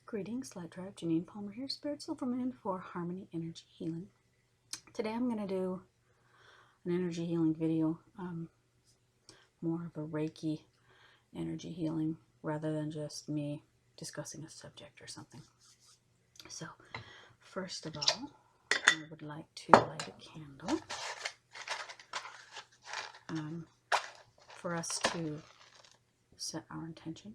Greetings, Light Tribe. Janine Palmer here, Spirit Silverman for Harmony Energy Healing. Today I'm going to do an energy healing video, more of a Reiki energy healing rather than just me discussing a subject or something. So, first of all, I would like to light a candle for us to set our intention.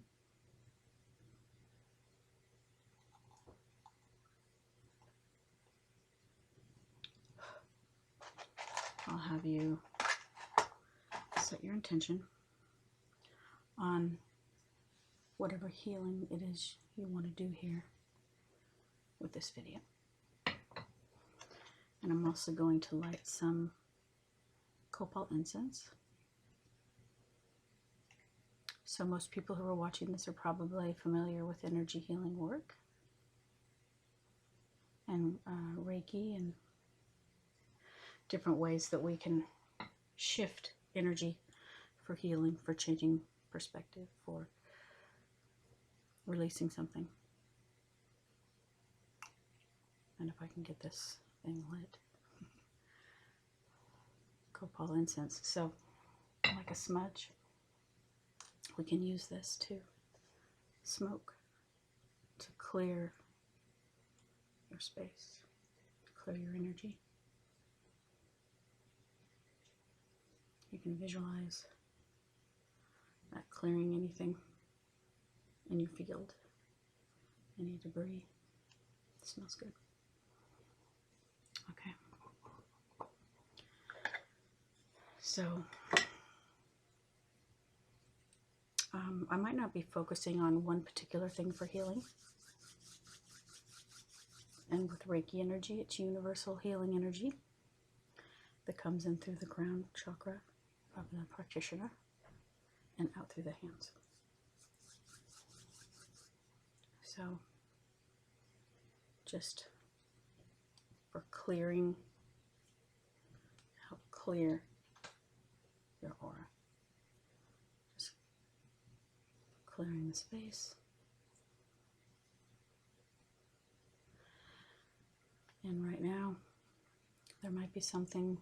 I'll have you set your intention on whatever healing it is you want to do here with this video. And I'm also going to light some copal incense. So most people who are watching this are probably familiar with energy healing work and Reiki and different ways that we can shift energy for healing, for changing perspective, for releasing something. And if I can get this thing lit. Copal incense. So, like a smudge, we can use this to smoke, to clear your space, clear your energy. You can visualize that clearing anything in your field, any debris. It smells good. Okay. So, I might not be focusing on one particular thing for healing. And with Reiki energy, it's universal healing energy that comes in through the crown chakra of the practitioner and out through the hands. So, just for clearing, help clear your aura. Just clearing the space. And right now, there might be something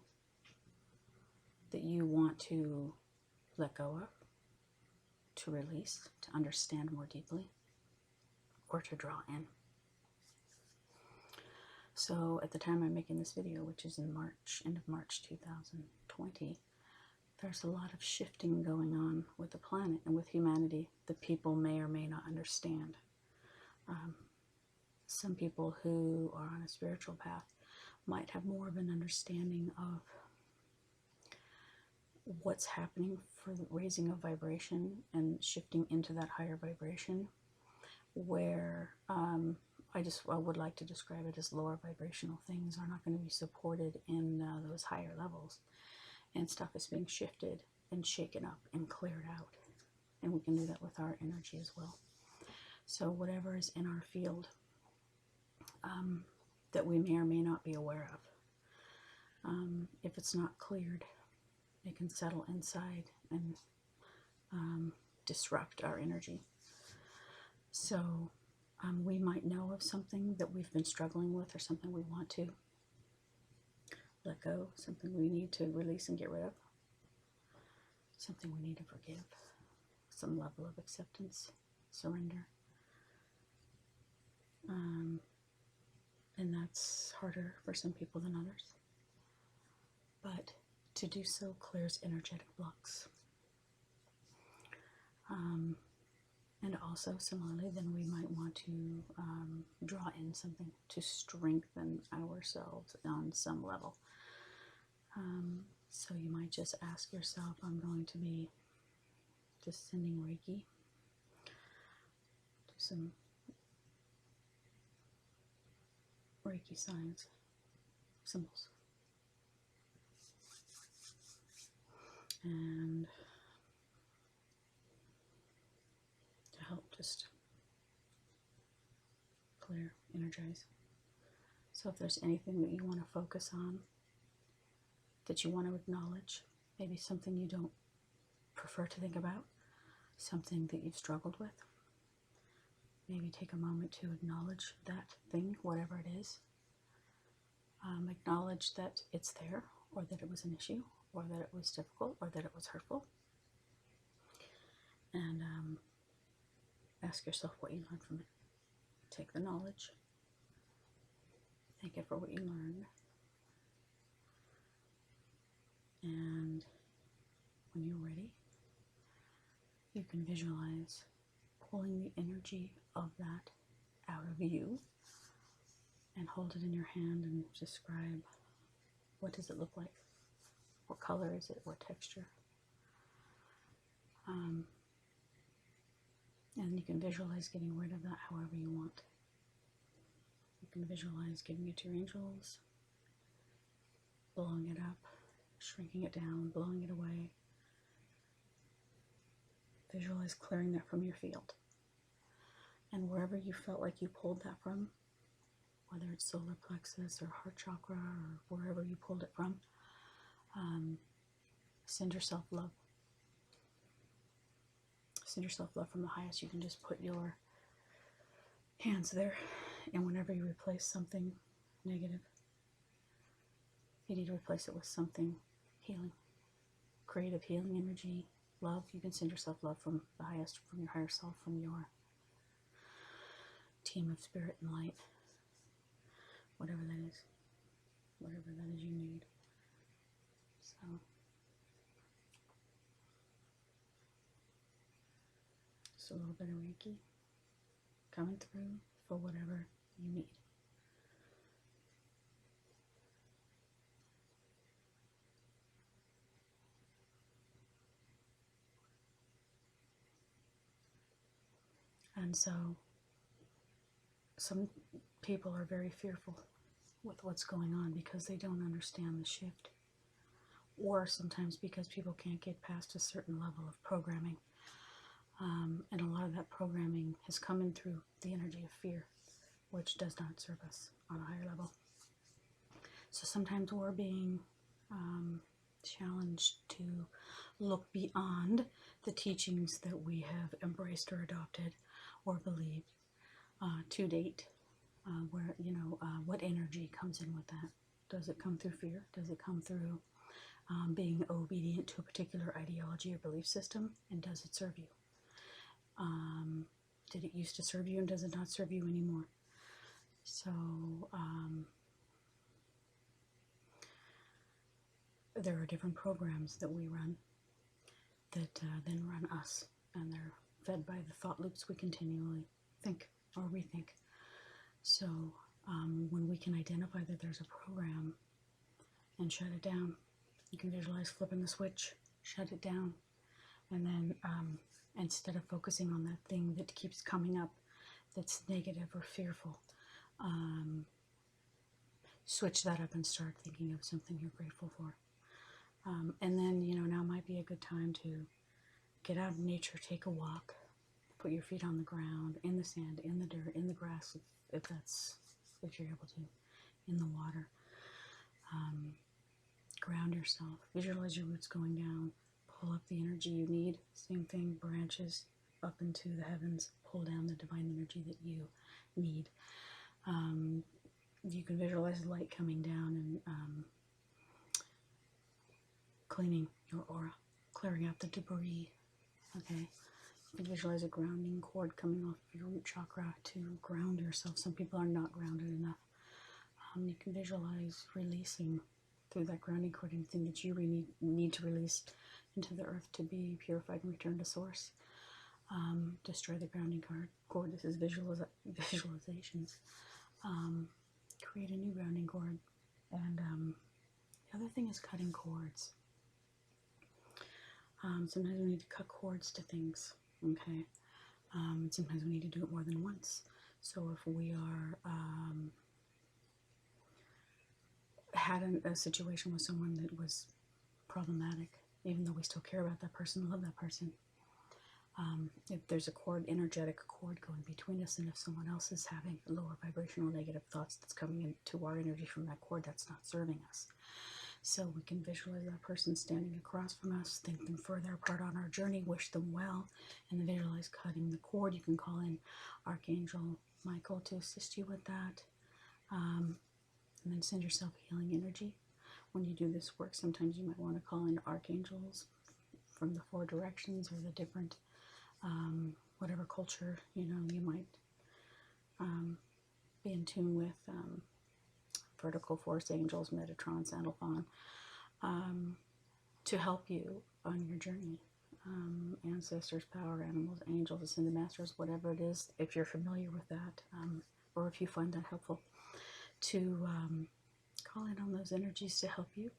that you want to let go of, to release, to understand more deeply, or to draw in. So at the time I'm making this video, which is in March, end of March 2020, there's a lot of shifting going on with the planet and with humanity that people may or may not understand. Some people who are on a spiritual path might have more of an understanding of what's happening for the raising of vibration and shifting into that higher vibration, where I would like to describe it as lower vibrational things are not going to be supported in those higher levels, and stuff is being shifted and shaken up and cleared out, and we can do that with our energy as well. So whatever is in our field that we may or may not be aware of, if it's not cleared, it can settle inside and disrupt our energy. So we might know of something that we've been struggling with, or something we want to let go, something we need to release and get rid of, something we need to forgive, some level of acceptance, surrender. And that's harder for some people than others. But to do so clears energetic blocks. And also, similarly, then we might want to draw in something to strengthen ourselves on some level. So you might just ask yourself, I'm going to be just sending Reiki, do some Reiki signs, symbols. And to help just clear, energize. So if there's anything that you want to focus on, that you want to acknowledge, maybe something you don't prefer to think about, something that you've struggled with, maybe take a moment to acknowledge that thing, whatever it is. Acknowledge that it's there, or that it was an issue, or that it was difficult, or that it was hurtful. And ask yourself what you learned from it. Take the knowledge. Thank it for what you learned. And when you're ready, you can visualize pulling the energy of that out of you and hold it in your hand and describe, what does it look like? What color is it? What texture? And you can visualize getting rid of that however you want. You can visualize giving it to your angels, blowing it up, shrinking it down, blowing it away. Visualize clearing that from your field. And wherever you felt like you pulled that from, whether it's solar plexus or heart chakra or wherever you pulled it from, send yourself love. Send yourself love from the highest. You can just put your hands there, and whenever you replace something negative, you need to replace it with something healing, creative healing energy, love. You can send yourself love from the highest, from your higher self, from your team of spirit and light, whatever that is you need. So just a little bit of Reiki coming through for whatever you need. And so some people are very fearful with what's going on because they don't understand the shift, or sometimes because people can't get past a certain level of programming. And a lot of that programming has come in through the energy of fear, which does not serve us on a higher level. So sometimes we're being challenged to look beyond the teachings that we have embraced or adopted or believed to date, where, what energy comes in with that. Does it come through fear? Does it come through being obedient to a particular ideology or belief system? And does it serve you? Did it used to serve you, and does it not serve you anymore? So there are different programs that we run that then run us, and they're fed by the thought loops we continually think or rethink. So when we can identify that there's a program and shut it down, you can visualize flipping the switch, shut it down, and then instead of focusing on that thing that keeps coming up that's negative or fearful, switch that up and start thinking of something you're grateful for. And then, now might be a good time to get out in nature, take a walk, put your feet on the ground, in the sand, in the dirt, in the grass, if you're able to, in the water. Ground yourself, visualize your roots going down, pull up the energy you need. Same thing, branches up into the heavens, pull down the divine energy that you need. You can visualize light coming down and cleaning your aura, clearing out the debris. Okay, you can visualize a grounding cord coming off your root chakra to ground yourself. Some people are not grounded enough. You can visualize releasing through that grounding cord anything that you really need to release into the earth to be purified and returned to source. Destroy the grounding cord. This is visualizations. Create a new grounding cord. And the other thing is cutting cords. Sometimes we need to cut cords to things, okay? Sometimes we need to do it more than once. So if we are had a situation with someone that was problematic, even though we still care about that person, love that person, if there's a cord, energetic cord going between us, and if someone else is having lower vibrational negative thoughts that's coming into our energy from that cord, that's not serving us. So we can visualize that person standing across from us, think them further apart on our journey, wish them well, and then visualize cutting the cord. You can call in Archangel Michael to assist you with that. And then send yourself healing energy. When you do this work, sometimes you might want to call in archangels from the 4 directions or the different, whatever culture, you might be in tune with. Vertical force angels, Metatron, Sandalphon, to help you on your journey. Ancestors, power animals, angels, ascended masters, whatever it is, if you're familiar with that, or if you find that helpful, to call in on those energies to help you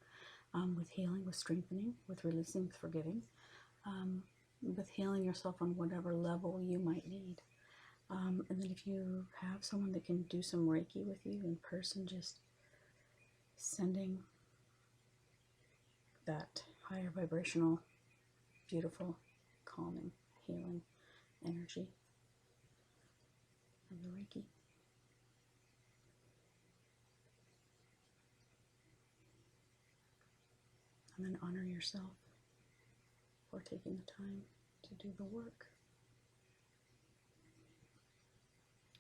with healing, with strengthening, with releasing, with forgiving, with healing yourself on whatever level you might need. And then if you have someone that can do some Reiki with you in person, just sending that higher vibrational, beautiful, calming, healing energy of the Reiki. And then honor yourself for taking the time to do the work.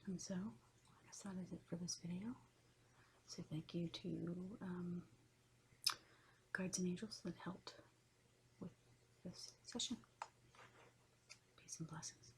And so, I guess that is it for this video. So thank you to guides and angels that helped with this session. Peace and blessings.